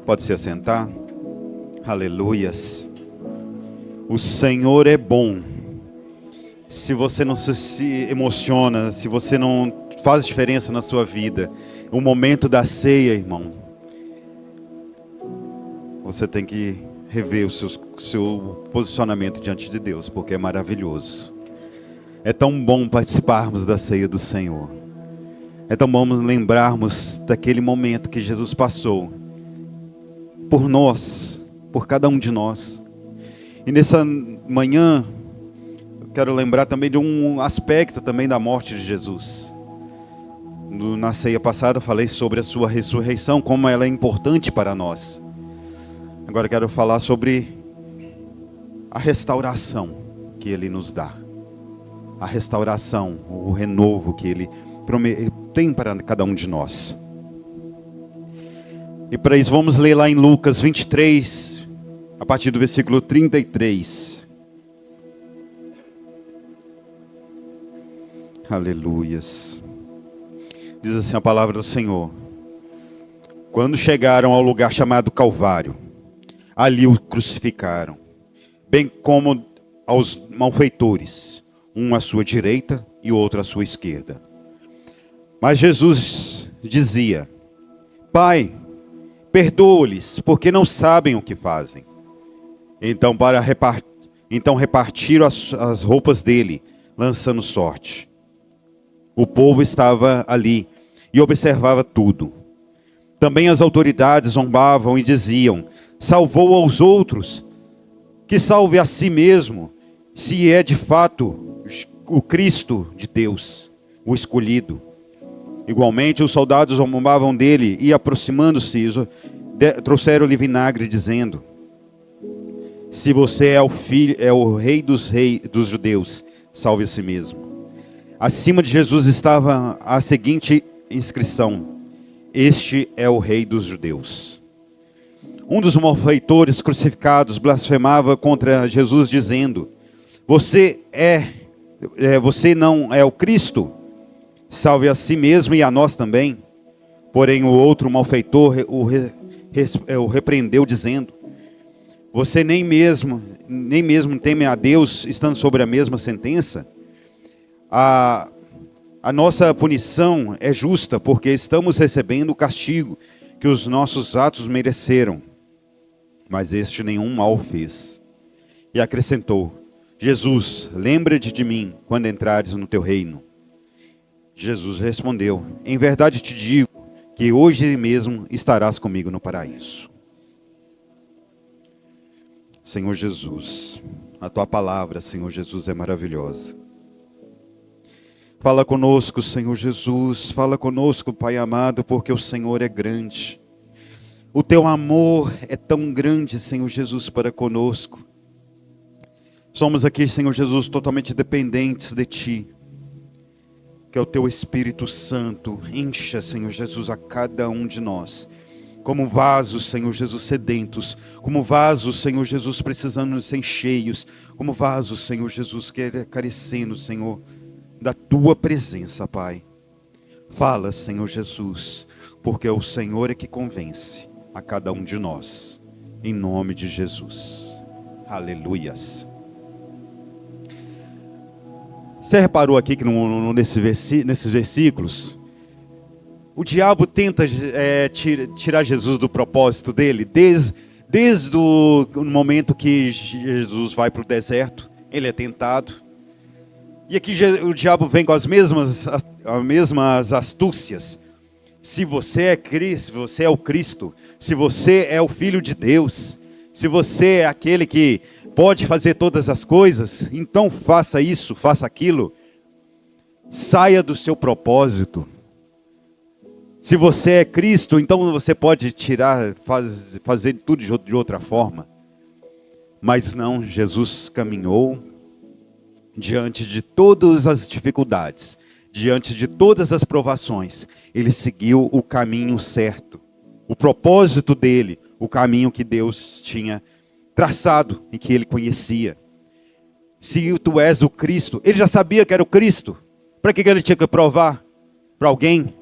Pode se assentar. Aleluias. O Senhor é bom. Se você não se emociona, se você não faz diferença na sua vida, o momento da ceia, irmão, você tem que rever o seu posicionamento diante de Deus, porque é maravilhoso. É tão bom participarmos da ceia do Senhor. É tão bom lembrarmos daquele momento que Jesus passou por nós, por cada um de nós. E nessa manhã, eu quero lembrar também de um aspecto também da morte de Jesus. Na ceia passada eu falei sobre a sua ressurreição, como ela é importante para nós. Agora eu quero falar sobre a restauração que Ele nos dá. A restauração, o renovo que Ele tem para cada um de nós. E para isso vamos ler lá em Lucas 23, a partir do versículo 33. Aleluias. Diz assim a palavra do Senhor. Quando chegaram ao lugar chamado Calvário, ali o crucificaram, bem como aos malfeitores, um à sua direita e outro à sua esquerda. Mas Jesus dizia: Pai, perdoa-lhes, porque não sabem o que fazem. Então repartiram as roupas dele, lançando sorte. O povo estava ali e observava tudo. Também as autoridades zombavam e diziam: salvou aos outros, que salve a si mesmo, se é de fato o Cristo de Deus, o escolhido. Igualmente os soldados zombavam dele e, aproximando-se, trouxeram-lhe vinagre, dizendo: se você é o rei dos judeus, salve a si mesmo. Acima de Jesus estava a seguinte inscrição: este é o rei dos judeus. Um dos malfeitores crucificados blasfemava contra Jesus, dizendo: você não é o Cristo? Salve a si mesmo e a nós também. Porém o outro malfeitor o repreendeu, dizendo: você nem mesmo teme a Deus, estando sobre a mesma sentença? A nossa punição é justa, porque estamos recebendo o castigo que os nossos atos mereceram. Mas este nenhum mal fez. E acrescentou: Jesus, lembra-te de mim quando entrares no teu reino. Jesus respondeu: em verdade te digo que hoje mesmo estarás comigo no paraíso. Senhor Jesus, a tua palavra, Senhor Jesus, é maravilhosa. Fala conosco, Senhor Jesus, fala conosco, Pai amado, porque o Senhor é grande. O teu amor é tão grande, Senhor Jesus, para conosco. Somos aqui, Senhor Jesus, totalmente dependentes de Ti. Que o Teu Espírito Santo encha, Senhor Jesus, a cada um de nós. Como vasos, Senhor Jesus, sedentos. Como vasos, Senhor Jesus, precisando ser cheios. Como vasos, Senhor Jesus, carecendo, Senhor, da Tua presença, Pai. Fala, Senhor Jesus, porque o Senhor é que convence a cada um de nós. Em nome de Jesus. Aleluias. Você reparou aqui que nesses versículos, o diabo tenta tirar Jesus do propósito dele, desde o momento que Jesus vai para o deserto, ele é tentado. E aqui o diabo vem com as mesmas astúcias. Se você é Cristo, se você é o Cristo, se você é o Filho de Deus, se você é aquele que pode fazer todas as coisas, então faça isso, faça aquilo. Saia do seu propósito. Se você é Cristo, então você pode fazer tudo de outra forma. Mas não, Jesus caminhou diante de todas as dificuldades, diante de todas as provações. Ele seguiu o caminho certo, o propósito dele, o caminho que Deus tinha traçado e que ele conhecia. Se tu és o Cristo, ele já sabia que era o Cristo. Para que ele tinha que provar para alguém?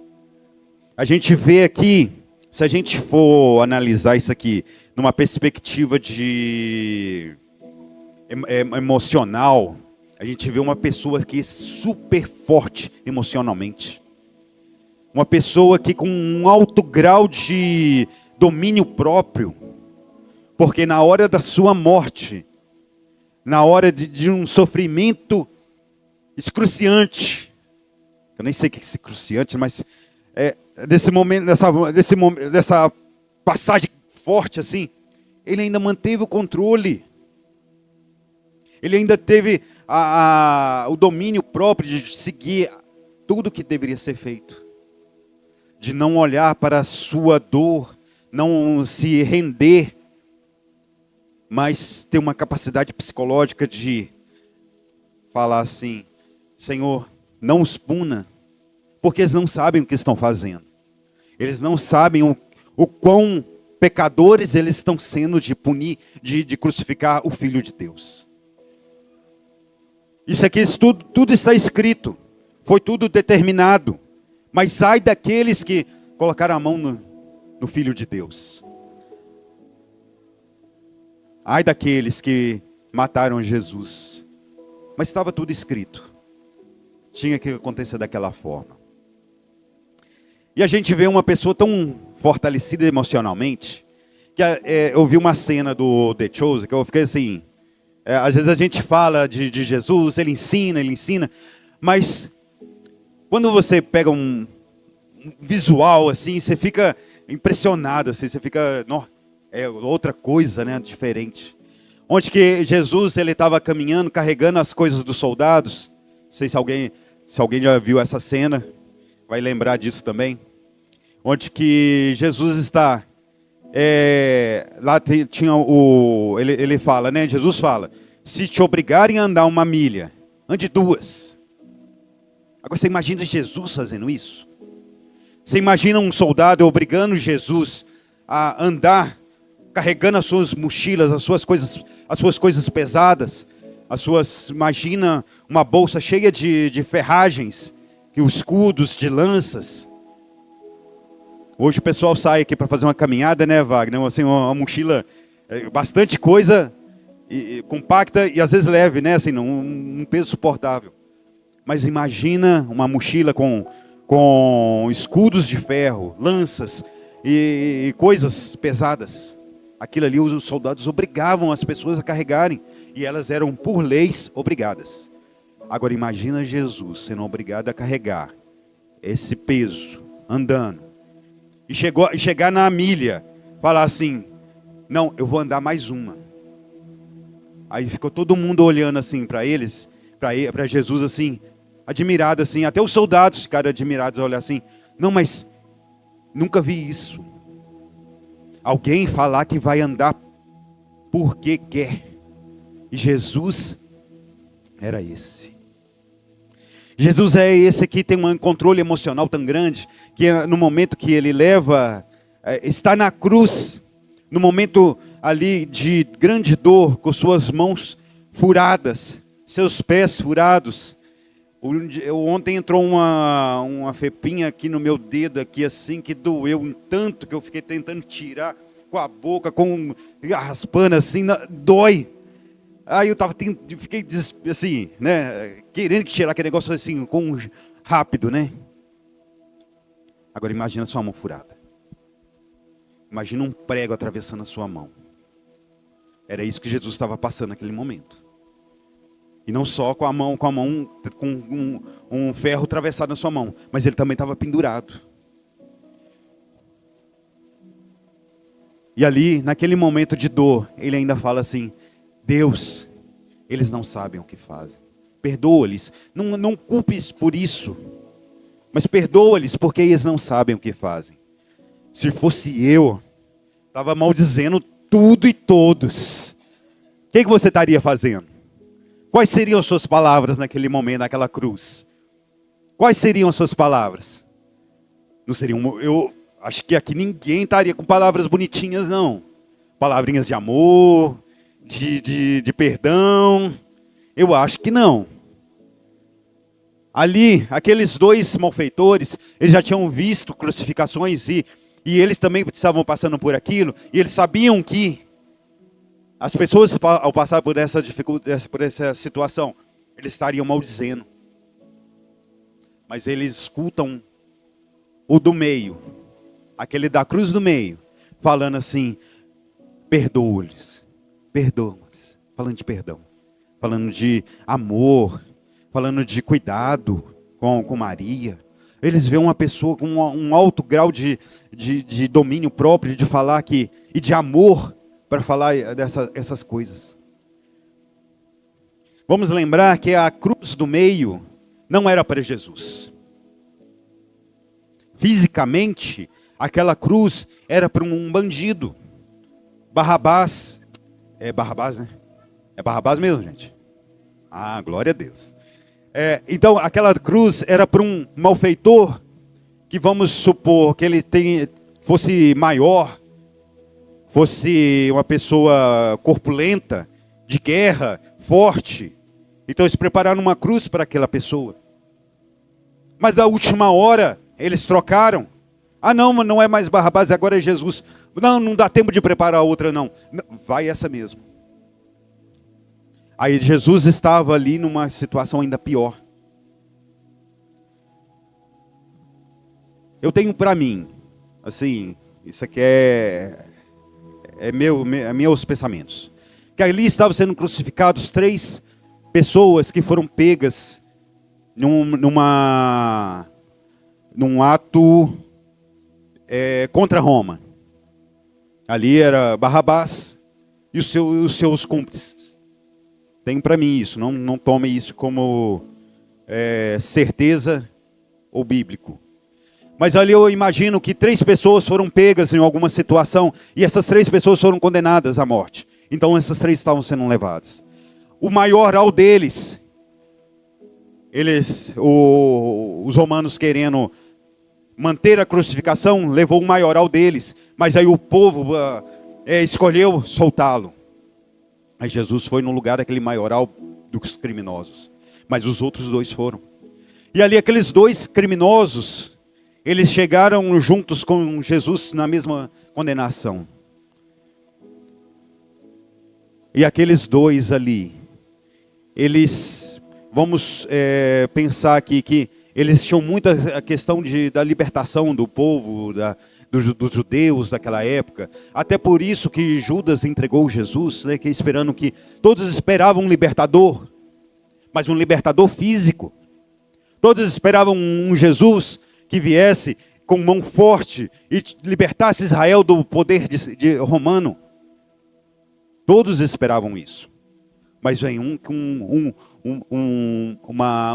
A gente vê aqui Se a gente for analisar isso aqui numa perspectiva de emocional, a gente vê uma pessoa que é super forte emocionalmente. Uma pessoa que com um alto grau de domínio próprio. Porque na hora da sua morte, na hora de um sofrimento excruciante, eu nem sei o que é excruciante, mas desse momento, dessa passagem forte assim, ele ainda manteve o controle. Ele ainda teve o domínio próprio de seguir tudo que deveria ser feito. De não olhar para a sua dor, não se render, mas ter uma capacidade psicológica de falar assim: Senhor, não os puna, porque eles não sabem o que estão fazendo. Eles não sabem o quão pecadores eles estão sendo de punir, de crucificar o Filho de Deus. Isso aqui tudo está escrito, foi tudo determinado. Mas ai daqueles que colocaram a mão no Filho de Deus. Ai daqueles que mataram Jesus. Mas estava tudo escrito. Tinha que acontecer daquela forma. E a gente vê uma pessoa tão fortalecida emocionalmente, que eu vi uma cena do The Chosen, que eu fiquei assim, às vezes a gente fala de Jesus, ele ensina, mas quando você pega um visual assim, você fica impressionado, assim, você fica, é outra coisa, né, diferente. Onde que Jesus, ele estava caminhando, carregando as coisas dos soldados. Não sei se alguém já viu essa cena, vai lembrar disso também. Onde que Jesus está, lá tinha ele fala, né, Jesus fala, se te obrigarem a andar 1 milha, ande 2. Agora você imagina Jesus fazendo isso? Você imagina um soldado obrigando Jesus a andar, carregando as suas mochilas, as suas coisas pesadas, imagina uma bolsa cheia de ferragens, escudos, de lanças. Hoje o pessoal sai aqui para fazer uma caminhada, né, Wagner? Assim, uma mochila, bastante coisa, compacta e às vezes leve, né? Assim, um peso suportável. Mas imagina uma mochila com escudos de ferro, lanças e coisas pesadas. Aquilo ali os soldados obrigavam as pessoas a carregarem. E elas eram, por leis, obrigadas. Agora imagina Jesus sendo obrigado a carregar esse peso, andando. E chegar na milha, falar assim, não, eu vou andar mais 1. Aí ficou todo mundo olhando assim para eles, para Jesus assim, admirado assim, até os soldados ficaram admirados, olhar assim, não, mas nunca vi isso. Alguém falar que vai andar porque quer. E Jesus era esse. Jesus é esse que tem um controle emocional tão grande, que no momento que ele está na cruz, no momento ali de grande dor, com suas mãos furadas, seus pés furados. Ontem entrou uma fepinha aqui no meu dedo, aqui assim, que doeu um tanto, que eu fiquei tentando tirar com a boca, raspando assim, dói. Aí eu fiquei assim, né, querendo tirar aquele negócio assim, rápido, né? Agora imagina sua mão furada. Imagina um prego atravessando a sua mão. Era isso que Jesus estava passando naquele momento. E não só com um ferro atravessado na sua mão, mas ele também estava pendurado. E ali, naquele momento de dor, ele ainda fala assim, Deus, eles não sabem o que fazem. Perdoa-lhes. Não culpes por isso. Mas perdoa-lhes porque eles não sabem o que fazem. Se fosse eu, estava maldizendo tudo e todos. O que você estaria fazendo? Quais seriam as suas palavras naquele momento, naquela cruz? Quais seriam as suas palavras? Não seriam, eu acho que aqui ninguém estaria com palavras bonitinhas, não. Palavrinhas de amor, de perdão. Eu acho que não. Ali, aqueles 2 malfeitores, eles já tinham visto crucificações e e eles também estavam passando por aquilo, e eles sabiam que as pessoas, ao passar por essa dificuldade, por essa situação, eles estariam maldizendo. Mas eles escutam o do meio, aquele da cruz do meio, falando assim: perdoa-lhes, perdoa-lhes, falando de perdão, falando de amor, falando de cuidado com Maria. Eles veem uma pessoa com um alto grau de domínio próprio, de falar que, e de amor, para falar essas coisas. Vamos lembrar que a cruz do meio não era para Jesus. Fisicamente, aquela cruz era para um bandido. Barrabás. É Barrabás, né? É Barrabás mesmo, gente. Ah, glória a Deus. Então, aquela cruz era para um malfeitor, que vamos supor que ele fosse maior, fosse uma pessoa corpulenta, de guerra, forte. Então eles prepararam uma cruz para aquela pessoa. Mas da última hora, eles trocaram. Ah não, não é mais Barrabás, agora é Jesus. Não dá tempo de preparar outra não. Vai essa mesmo. Aí Jesus estava ali numa situação ainda pior. Eu tenho para mim, assim, isso aqui é meus pensamentos, que ali estavam sendo crucificados 3 pessoas que foram pegas num ato contra Roma. Ali era Barrabás e os seus cúmplices. Tem para mim isso, não tome isso como certeza ou bíblico. Mas ali eu imagino que 3 pessoas foram pegas em alguma situação e essas 3 pessoas foram condenadas à morte. Então essas 3 estavam sendo levadas. O maioral deles, os romanos querendo manter a crucificação, levou o maioral deles. Mas aí o povo escolheu soltá-lo. Aí Jesus foi no lugar daquele maioral dos criminosos. Mas os outros 2 foram. E ali aqueles 2 criminosos, eles chegaram juntos com Jesus na mesma condenação. E aqueles 2 ali, eles, vamos pensar aqui que eles tinham muita a questão da libertação do povo, dos judeus daquela época. Até por isso que Judas entregou Jesus, né, que esperando que todos esperavam um libertador, mas um libertador físico. Todos esperavam um Jesus que viesse com mão forte e libertasse Israel do poder de romano. Todos esperavam isso. Mas vem um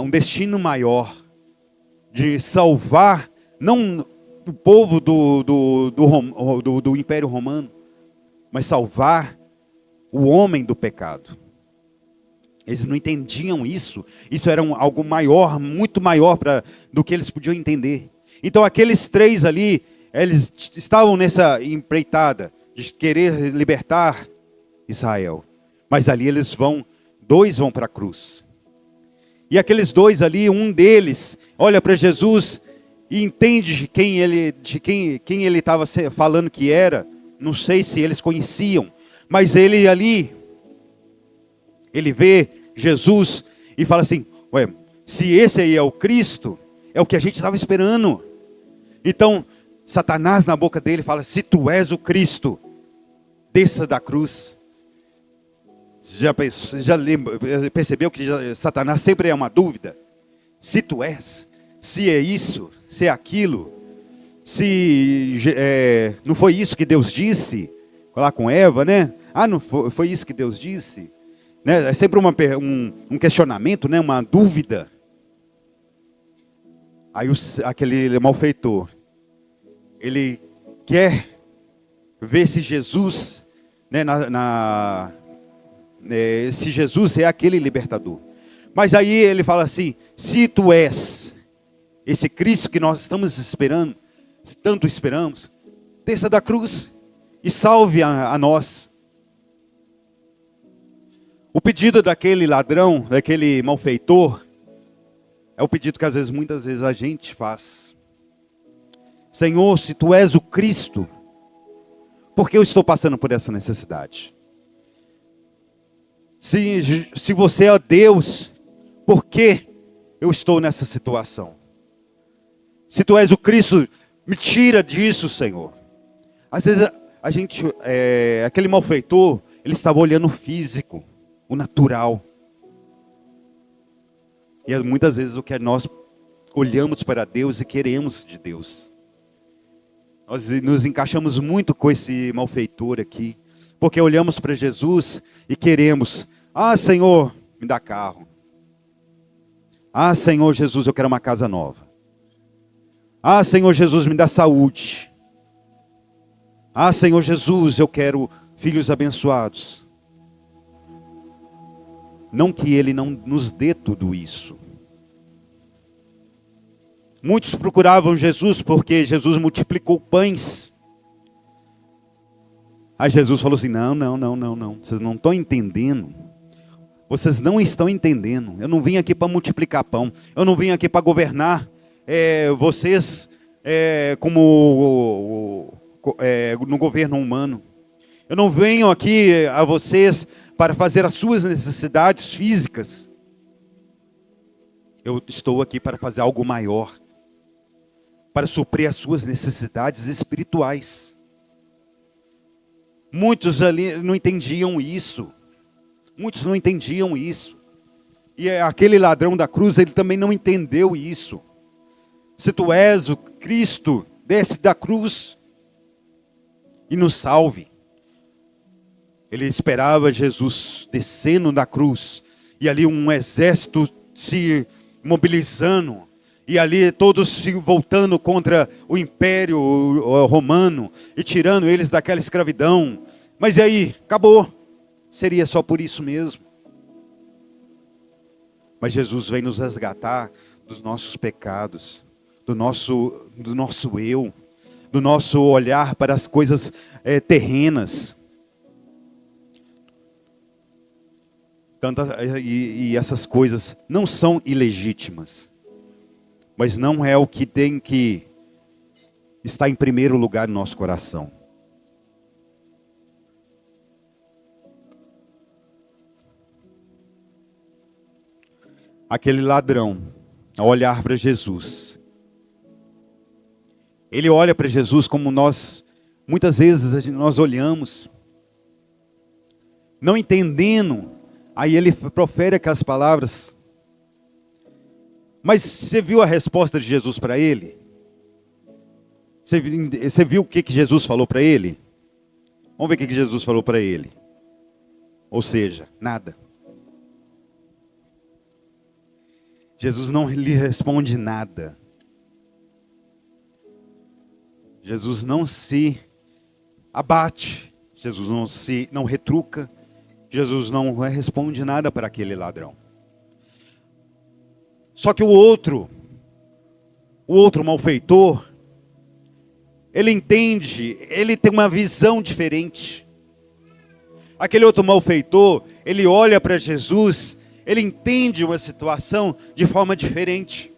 destino maior de salvar, não o povo do Império Romano, mas salvar o homem do pecado. Eles não entendiam isso. Isso era algo maior, muito maior do que eles podiam entender. Então aqueles 3 ali, eles estavam nessa empreitada de querer libertar Israel. Mas ali eles 2 vão para a cruz. E aqueles 2 ali, um deles olha para Jesus e entende de quem ele estava falando que era. Não sei se eles conheciam, mas ele ali, ele vê Jesus e fala assim: ué, se esse aí é o Cristo, é o que a gente estava esperando. Então, Satanás na boca dele fala: se tu és o Cristo, desça da cruz. Já percebeu que Satanás sempre é uma dúvida? Se tu és, se é isso, se é aquilo, se não foi isso que Deus disse lá com Eva, né? Ah, não foi isso que Deus disse? Né? É sempre um questionamento, né? Uma dúvida. Aí aquele malfeitor, ele quer ver se Jesus, né, se Jesus é aquele libertador. Mas aí ele fala assim: se tu és esse Cristo que nós estamos esperando, tanto esperamos, desça da cruz e salve a nós. O pedido daquele ladrão, daquele malfeitor, é o pedido que muitas vezes a gente faz. Senhor, se tu és o Cristo, por que eu estou passando por essa necessidade? Se você é Deus, por que eu estou nessa situação? Se tu és o Cristo, me tira disso, Senhor. Às vezes a gente, aquele malfeitor, ele estava olhando o físico, o natural. E muitas vezes o que nós olhamos para Deus e queremos de Deus. Nós nos encaixamos muito com esse malfeitor aqui. Porque olhamos para Jesus e queremos, Senhor, me dá carro. Senhor Jesus, eu quero uma casa nova. Senhor Jesus, me dá saúde. Senhor Jesus, eu quero filhos abençoados. Não que Ele não nos dê tudo isso. Muitos procuravam Jesus porque Jesus multiplicou pães. Aí Jesus falou assim, não, vocês não estão entendendo. Vocês não estão entendendo. Eu não vim aqui para multiplicar pão. Eu não vim aqui para governar vocês como no governo humano. Eu não venho aqui a vocês para fazer as suas necessidades físicas. Eu estou aqui para fazer algo maior. Para suprir as suas necessidades espirituais. Muitos ali não entendiam isso. Muitos não entendiam isso. E aquele ladrão da cruz, ele também não entendeu isso. Se tu és o Cristo, desce da cruz e nos salve. Ele esperava Jesus descendo da cruz. E ali um exército se mobilizando. E ali todos se voltando contra o império romano. E tirando eles daquela escravidão. Mas e aí? Acabou. Seria só por isso mesmo. Mas Jesus vem nos resgatar dos nossos pecados. Do nosso eu. Do nosso olhar para as coisas terrenas. E essas coisas não são ilegítimas. Mas não é o que tem que estar em primeiro lugar no nosso coração. Aquele ladrão, ao olhar para Jesus, ele olha para Jesus como muitas vezes nós olhamos, não entendendo, aí ele profere aquelas palavras. Mas você viu a resposta de Jesus para ele? Você viu o que Jesus falou para ele? Vamos ver o que Jesus falou para ele. Ou seja, nada. Jesus não lhe responde nada. Jesus não se abate. Jesus não retruca. Jesus não responde nada para aquele ladrão. Só que o outro malfeitor, ele entende, ele tem uma visão diferente. Aquele outro malfeitor, ele olha para Jesus, ele entende uma situação de forma diferente.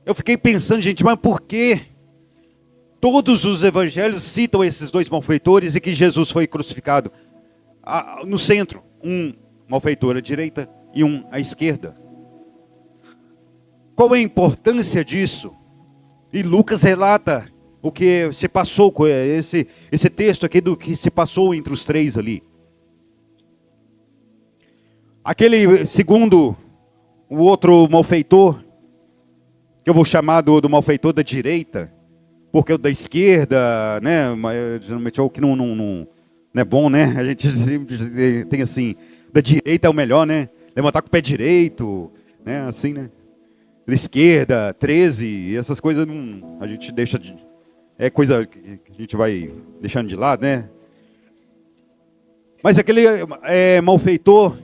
Eu fiquei pensando, gente, mas por que todos os evangelhos citam esses dois malfeitores e que Jesus foi crucificado? No centro, um malfeitor à direita e um à esquerda. Qual é a importância disso? E Lucas relata o que se passou com esse texto aqui do que se passou entre os três ali. Aquele segundo, o outro malfeitor, que eu vou chamar do malfeitor da direita, porque o da esquerda, né, geralmente é o que não é bom, né? A gente tem assim, da direita é o melhor, né? Levantar com o pé direito, né? Assim, né? Da esquerda, 13, essas coisas a gente deixa de... É coisa que a gente vai deixando de lado, né? Mas aquele malfeitor,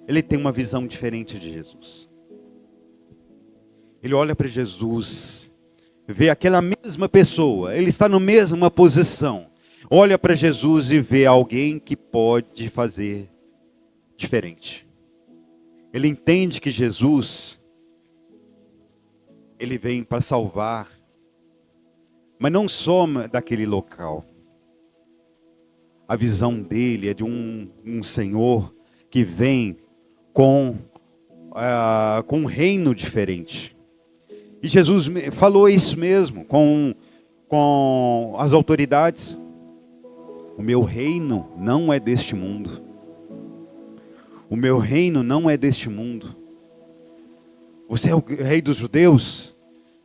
ele tem uma visão diferente de Jesus. Ele olha para Jesus, vê aquela mesma pessoa, ele está na mesma posição. Olha para Jesus e vê alguém que pode fazer diferente. Ele entende que Jesus Ele vem para salvar, mas não só daquele local. A visão dele é de um Senhor que vem com um reino diferente. E Jesus falou isso mesmo com as autoridades. O meu reino não é deste mundo. O meu reino não é deste mundo. Você é o rei dos judeus?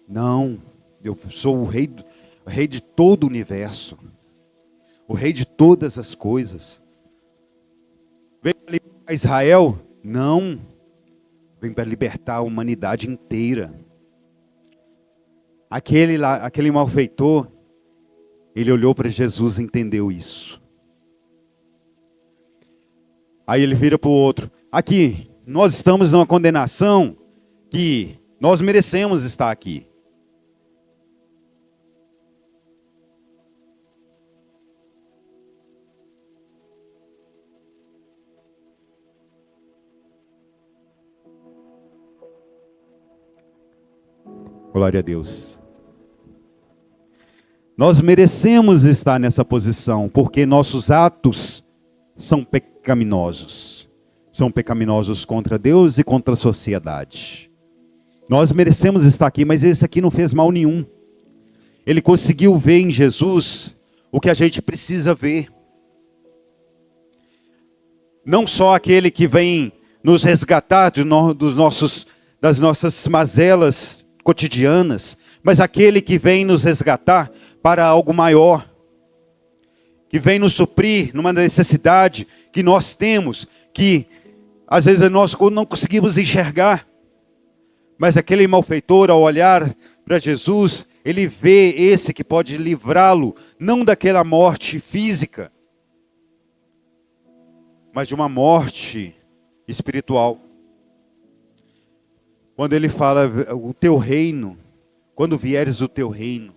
Não, eu sou o rei de todo o universo. O rei de todas as coisas. Vem para libertar Israel? Não. Vem para libertar a humanidade inteira. Aquele malfeitor, ele olhou para Jesus e entendeu isso. Aí ele vira para o outro. Aqui, nós estamos numa condenação que nós merecemos estar aqui. Glória a Deus. Nós merecemos estar nessa posição, porque nossos atos são pecaminosos. São pecaminosos contra Deus e contra a sociedade. Nós merecemos estar aqui, mas esse aqui não fez mal nenhum. Ele conseguiu ver em Jesus o que a gente precisa ver. Não só aquele que vem nos resgatar das nossas mazelas cotidianas, mas aquele que vem nos resgatar para algo maior, que vem nos suprir numa necessidade que nós temos, que às vezes nós não conseguimos enxergar, mas aquele malfeitor, ao olhar para Jesus, ele vê esse que pode livrá-lo, não daquela morte física, mas de uma morte espiritual. Quando ele fala, o teu reino, quando vieres do teu reino.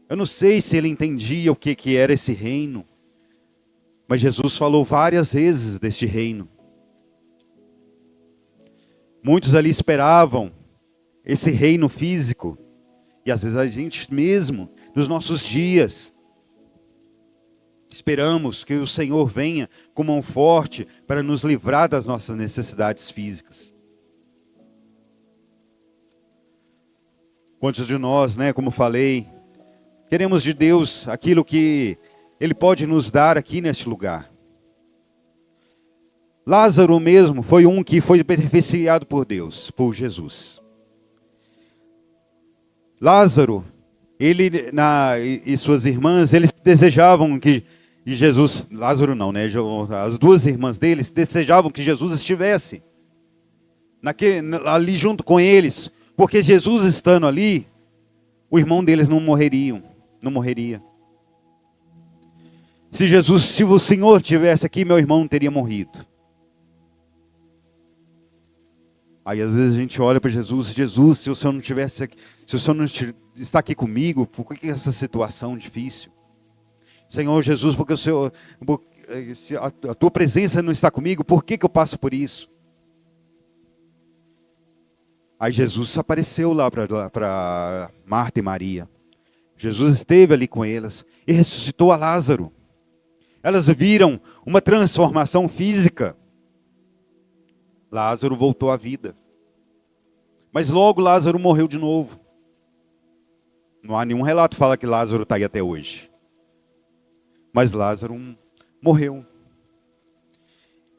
Eu não sei se ele entendia o que era esse reino, mas Jesus falou várias vezes deste reino. Muitos ali esperavam esse reino físico, e às vezes a gente mesmo, nos nossos dias, esperamos que o Senhor venha com mão forte para nos livrar das nossas necessidades físicas. Quantos de nós, como falei, queremos de Deus aquilo que Ele pode nos dar aqui neste lugar. Lázaro mesmo foi um que foi beneficiado por Deus, por Jesus. Lázaro, ele e suas irmãs, eles desejavam que Jesus, Lázaro não, as duas irmãs deles desejavam que Jesus estivesse ali junto com eles, porque Jesus estando ali, o irmão deles não morreria. Se o Senhor estivesse aqui, meu irmão não teria morrido. Aí às vezes a gente olha para Jesus, se o Senhor não tivesse aqui, se o Senhor não está aqui comigo, por que essa situação difícil? Senhor Jesus, porque se a tua presença não está comigo, por que eu passo por isso? Aí Jesus apareceu lá para Marta e Maria. Jesus esteve ali com elas e ressuscitou a Lázaro. Elas viram uma transformação física. Lázaro voltou à vida. Mas logo Lázaro morreu de novo. Não há nenhum relato que fala que Lázaro está aí até hoje. Mas Lázaro morreu.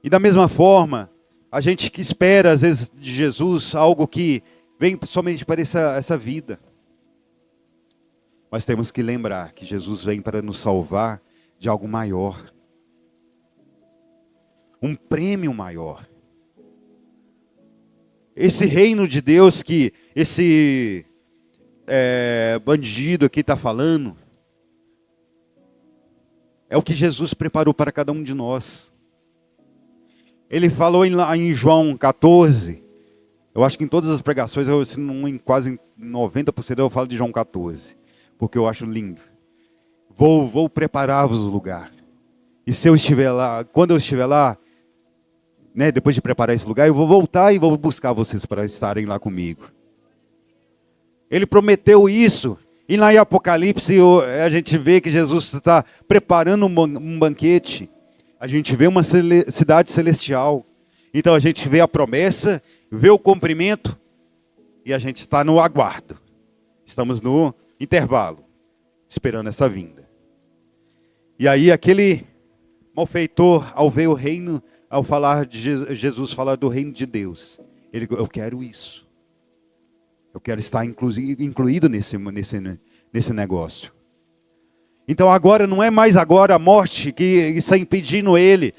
E da mesma forma, a gente que espera às vezes de Jesus algo que vem somente para essa vida. Mas temos que lembrar que Jesus vem para nos salvar de algo maior. Um prêmio maior. Esse reino de Deus que esse bandido aqui está falando, é o que Jesus preparou para cada um de nós. Ele falou em João 14, eu acho que em todas as pregações, em quase 90% eu falo de João 14, porque eu acho lindo. Vou preparar-vos o lugar. E se eu estiver lá, quando eu estiver lá, né, depois de preparar esse lugar, eu vou voltar e vou buscar vocês para estarem lá comigo. Ele prometeu isso. E lá em Apocalipse a gente vê que Jesus está preparando um banquete. A gente vê uma cidade celestial. Então a gente vê a promessa, vê o cumprimento e a gente está no aguardo. Estamos no intervalo, esperando essa vinda. E aí aquele malfeitor, ao ver o reino, ao falar de Jesus, falar do reino de Deus, ele, eu quero isso. Eu quero estar incluído nesse negócio. Então agora não é mais agora a morte que está impedindo ele.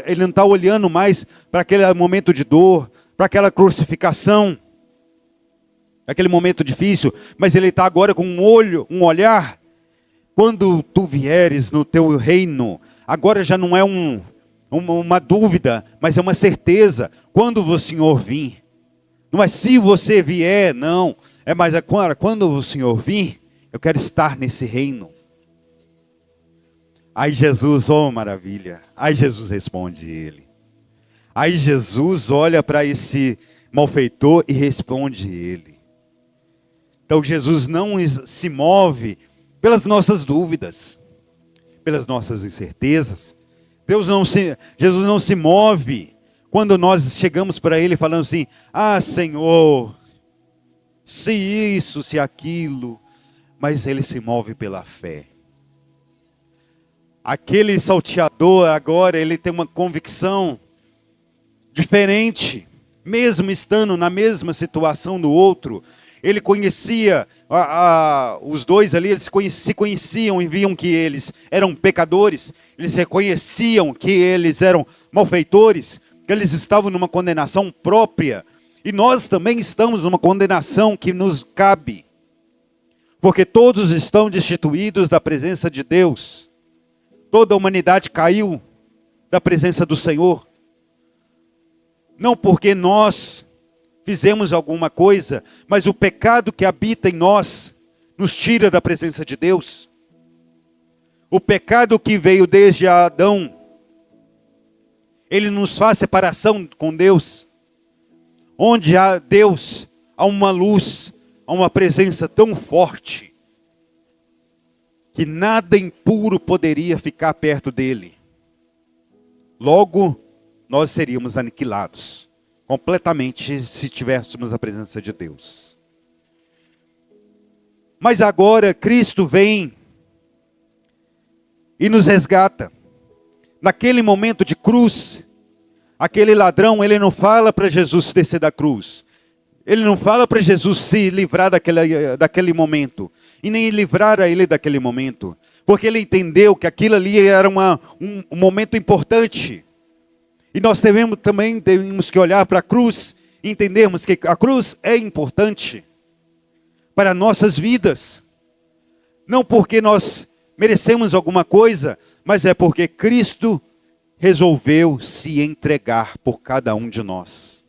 Ele não está olhando mais para aquele momento de dor, para aquela crucificação, aquele momento difícil. Mas ele está agora com um olhar. Quando tu vieres no teu reino, agora já não é uma dúvida, mas é uma certeza. Quando o Senhor vir. Não é se você vier, não. É mais agora, quando o Senhor vir, eu quero estar nesse reino. Aí Jesus, oh maravilha. Aí Jesus responde ele. Aí Jesus olha para esse malfeitor e responde ele. Então Jesus não se move pelas nossas dúvidas, pelas nossas incertezas. Jesus não se move quando nós chegamos para ele falando assim, ah Senhor, se isso, se aquilo, mas ele se move pela fé. Aquele salteador agora, ele tem uma convicção diferente, mesmo estando na mesma situação do outro. Ele conhecia, os dois ali, eles se conheciam e viam que eles eram pecadores, eles reconheciam que eles eram malfeitores, que eles estavam numa condenação própria, e nós também estamos numa condenação que nos cabe, porque todos estão destituídos da presença de Deus, toda a humanidade caiu da presença do Senhor, não porque nós fizemos alguma coisa, mas o pecado que habita em nós nos tira da presença de Deus. O pecado que veio desde Adão, ele nos faz separação com Deus. Onde há Deus, há uma luz, há uma presença tão forte, que nada impuro poderia ficar perto dele. Logo, nós seríamos aniquilados completamente se tivéssemos a presença de Deus. Mas agora Cristo vem e nos resgata. Naquele momento de cruz, aquele ladrão, ele não fala para Jesus descer da cruz. Ele não fala para Jesus se livrar daquele momento. E nem livrar a ele daquele momento. Porque ele entendeu que aquilo ali era um momento importante. E nós também temos que olhar para a cruz e entendermos que a cruz é importante para nossas vidas. Não porque nós merecemos alguma coisa, mas é porque Cristo resolveu se entregar por cada um de nós.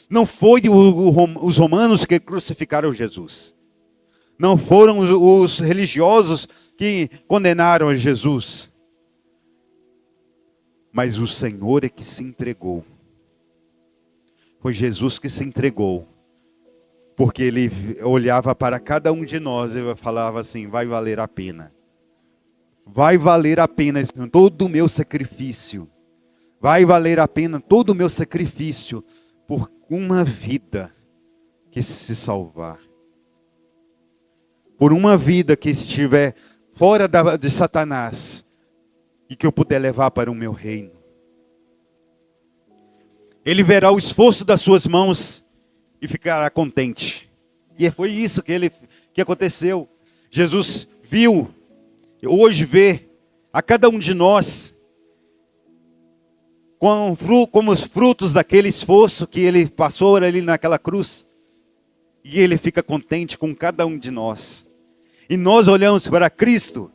Não foi os romanos que crucificaram Jesus. Não foram os religiosos que condenaram a Jesus. Mas o Senhor é que se entregou. Foi Jesus que se entregou. Porque ele olhava para cada um de nós e falava assim, vai valer a pena. Vai valer a pena todo o meu sacrifício. Vai valer a pena todo o meu sacrifício por uma vida que se salvar. Por uma vida que estiver fora de Satanás e que eu puder levar para o meu reino. Ele verá o esforço das suas mãos e ficará contente. E foi isso que aconteceu. Jesus viu, hoje vê a cada um de nós como os frutos daquele esforço que ele passou ali naquela cruz. E ele fica contente com cada um de nós. E nós olhamos para Cristo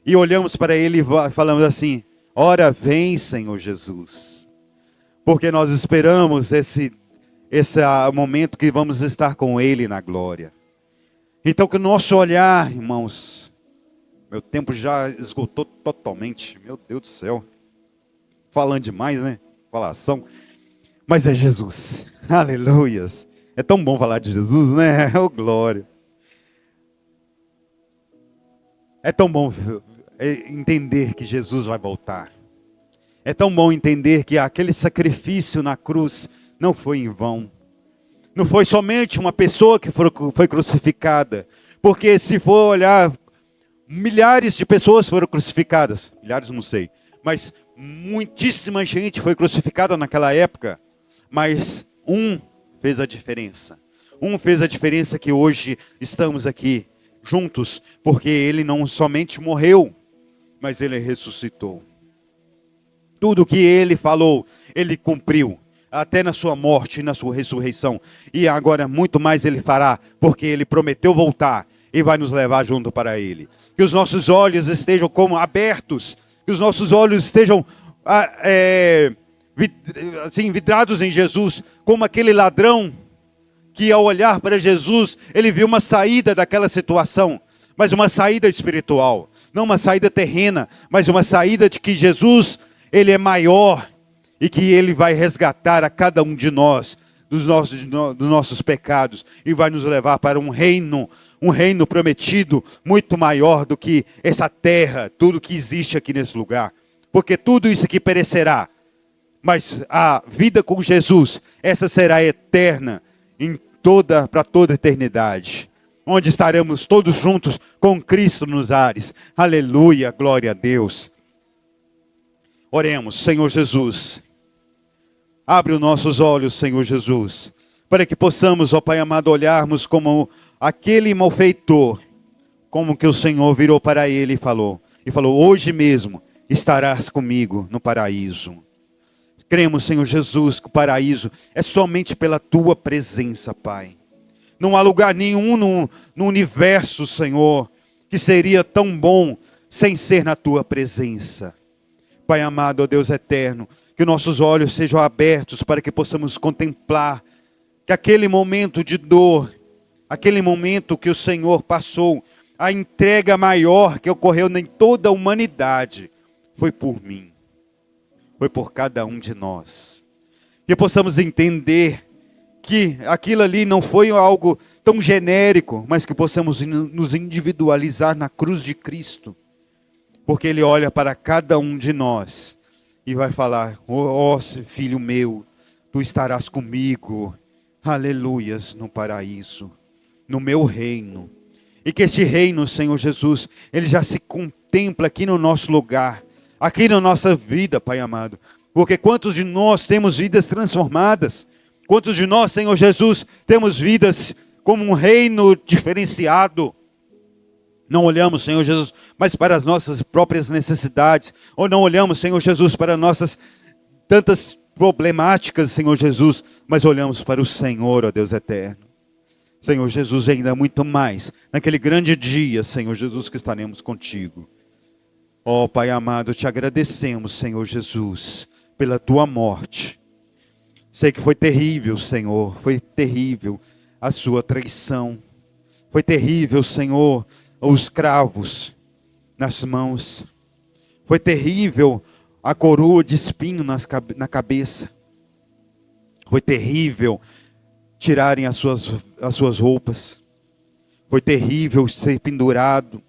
e olhamos para ele e falamos assim, ora vem Senhor Jesus. Porque nós esperamos esse momento que vamos estar com ele na glória. Então que o nosso olhar, irmãos, meu tempo já esgotou totalmente, meu Deus do céu. Falando demais, né? falação, mas é Jesus. Aleluias. É tão bom falar de Jesus, né? Oh, glória. É tão bom entender que Jesus vai voltar. É tão bom entender que aquele sacrifício na cruz não foi em vão. Não foi somente uma pessoa que foi crucificada. Porque se for olhar, milhares de pessoas foram crucificadas. Milhares não sei. Mas muitíssima gente foi crucificada naquela época. Mas um fez a diferença. Um fez a diferença que hoje estamos aqui juntos. Porque ele não somente morreu, mas ele ressuscitou. Tudo o que ele falou, ele cumpriu. Até na sua morte e na sua ressurreição. E agora muito mais ele fará, porque ele prometeu voltar e vai nos levar junto para ele. Que os nossos olhos estejam como abertos, que os nossos olhos estejam assim, vidrados em Jesus, como aquele ladrão que ao olhar para Jesus, ele viu uma saída daquela situação, mas uma saída espiritual, não uma saída terrena, mas uma saída de que Jesus, ele é maior, e que ele vai resgatar a cada um de nós dos nossos pecados e vai nos levar para um reino prometido muito maior do que essa terra, tudo que existe aqui nesse lugar. Porque tudo isso aqui perecerá, mas a vida com Jesus, essa será eterna para toda a eternidade. Onde estaremos todos juntos com Cristo nos ares. Aleluia, glória a Deus. Oremos, Senhor Jesus. Abre os nossos olhos, Senhor Jesus, para que possamos, ó Pai amado, olharmos como aquele malfeitor, como que o Senhor virou para ele e falou, hoje mesmo estarás comigo no paraíso. Cremos, Senhor Jesus, que o paraíso é somente pela Tua presença, Pai. Não há lugar nenhum no universo, Senhor, que seria tão bom sem ser na Tua presença. Pai amado, ó Deus eterno, que nossos olhos sejam abertos para que possamos contemplar que aquele momento de dor, aquele momento que o Senhor passou, a entrega maior que ocorreu em toda a humanidade, foi por mim, foi por cada um de nós. Que possamos entender que aquilo ali não foi algo tão genérico, mas que possamos nos individualizar na cruz de Cristo, porque Ele olha para cada um de nós, e vai falar, ó filho meu, tu estarás comigo, aleluias, no paraíso, no meu reino. E que este reino, Senhor Jesus, ele já se contempla aqui no nosso lugar, aqui na nossa vida, Pai amado. Porque quantos de nós temos vidas transformadas? Quantos de nós, Senhor Jesus, temos vidas como um reino diferenciado? Não olhamos, Senhor Jesus, mas para as nossas próprias necessidades. Ou não olhamos, Senhor Jesus, para nossas tantas problemáticas, Senhor Jesus. Mas olhamos para o Senhor, ó Deus eterno. Senhor Jesus, ainda muito mais. Naquele grande dia, Senhor Jesus, que estaremos contigo. Ó Pai amado, te agradecemos, Senhor Jesus, pela Tua morte. Sei que foi terrível, Senhor. Foi terrível a sua traição. Foi terrível, Senhor, os cravos nas mãos. Foi terrível a coroa de espinho na cabeça. Foi terrível tirarem as suas roupas. Foi terrível ser pendurado.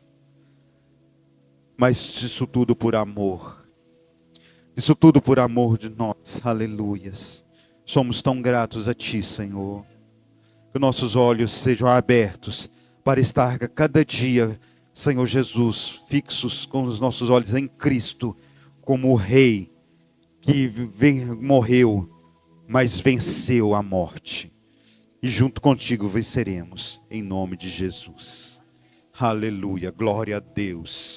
Mas isso tudo por amor. Isso tudo por amor de nós. Aleluias. Somos tão gratos a Ti, Senhor. Que nossos olhos sejam abertos para estar cada dia, Senhor Jesus, fixos com os nossos olhos em Cristo, como o Rei que morreu, mas venceu a morte. E junto contigo venceremos, em nome de Jesus. Aleluia, glória a Deus.